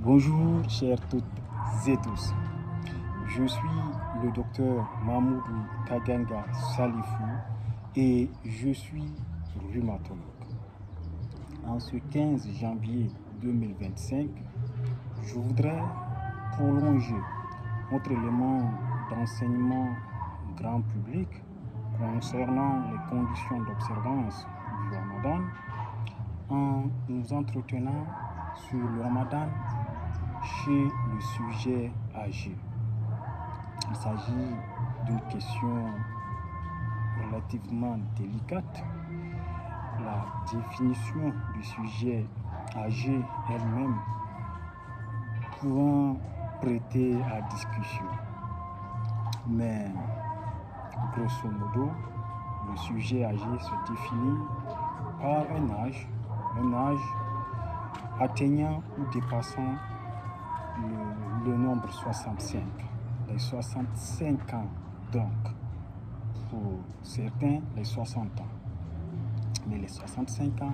Bonjour chers toutes et tous, je suis le docteur Mahmoudou Kaganga Salifou et je suis rhumatologue. En ce 15 janvier 2025, je voudrais prolonger notre élément d'enseignement grand public concernant les conditions d'observance du Ramadan en nous entretenant sur le Ramadan chez le sujet âgé. Il s'agit d'une question relativement délicate. La définition du sujet âgé elle-même pouvant prêter à discussion. Mais grosso modo, le sujet âgé se définit par un âge atteignant ou dépassant le nombre 65, les 65 ans donc, pour certains les 60 ans. Mais les 65 ans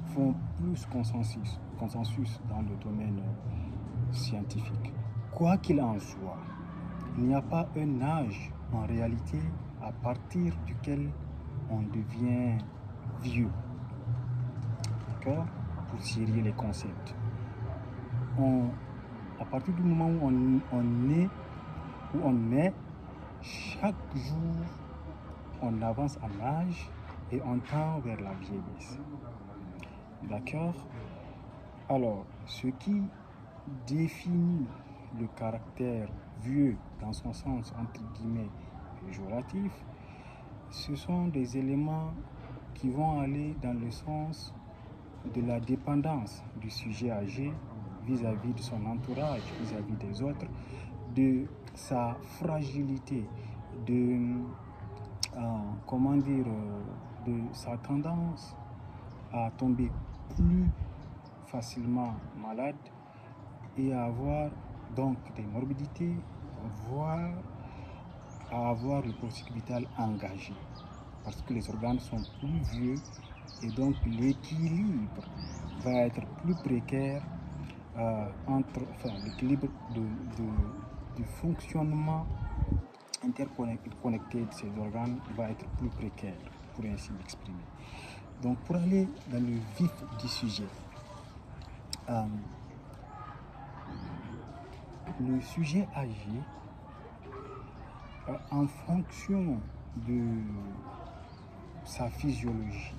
font plus consensus dans le domaine scientifique. Quoi qu'il en soit, il n'y a pas un âge en réalité à partir duquel on devient vieux. D'accord? Pour serrer les concepts. À partir du moment où on est, chaque jour, on avance en âge et on tend vers la vieillesse. D'accord? Alors, ce qui définit le caractère vieux dans son sens, entre guillemets, péjoratif, ce sont des éléments qui vont aller dans le sens de la dépendance du sujet âgé vis-à-vis de son entourage, vis-à-vis des autres, de sa fragilité, de sa tendance à tomber plus facilement malade et à avoir donc des morbidités, voire à avoir le processus vital engagé, parce que les organes sont plus vieux et donc l'équilibre va être plus précaire l'équilibre du fonctionnement interconnecté de ces organes va être plus précaire, pour ainsi m'exprimer. Donc pour aller dans le vif du sujet, le sujet âgé, en fonction de sa physiologie,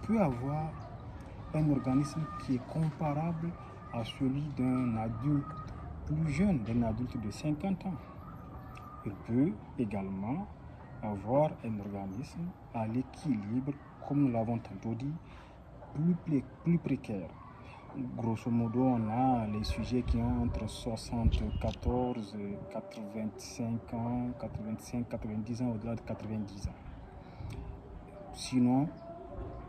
peut avoir un organisme qui est comparable à celui d'un adulte plus jeune, d'un adulte de 50 ans. Il peut également avoir un organisme à l'équilibre, comme nous l'avons tantôt dit, plus précaire. Grosso modo, on a les sujets qui ont entre 74 et 85 ans, 85, 90 ans, au-delà de 90 ans. Sinon,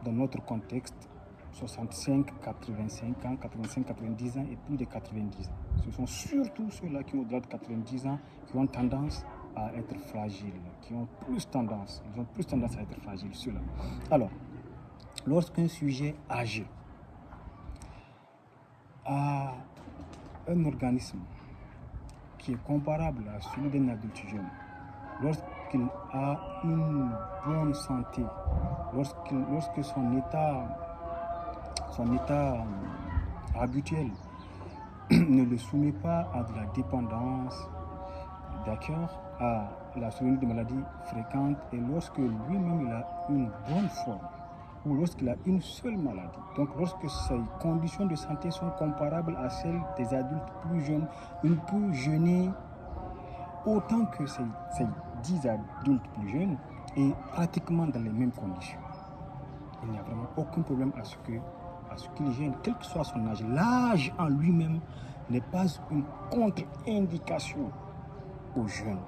dans notre contexte, 65, 85 ans, 85, 90 ans et plus de 90 ans. Ce sont surtout ceux-là qui ont au-delà de 90 ans qui ont tendance à être fragiles, ils ont plus tendance à être fragiles, ceux-là. Alors, lorsqu'un sujet âgé a un organisme qui est comparable à celui d'un adulte jeune, lorsqu'il a une bonne santé, lorsque son état habituel ne le soumet pas à de la dépendance, d'accord, à la survenue de maladies fréquentes, et lorsque lui-même il a une bonne forme, ou lorsqu'il a une seule maladie, donc lorsque ses conditions de santé sont comparables à celles des adultes plus jeunes, il peut jeûner autant que ces 10 adultes plus jeunes et pratiquement dans les mêmes conditions. Il n'y a vraiment aucun problème à ce qu'il gêne, quel que soit son âge. L'âge en lui-même n'est pas une contre-indication aux jeunes.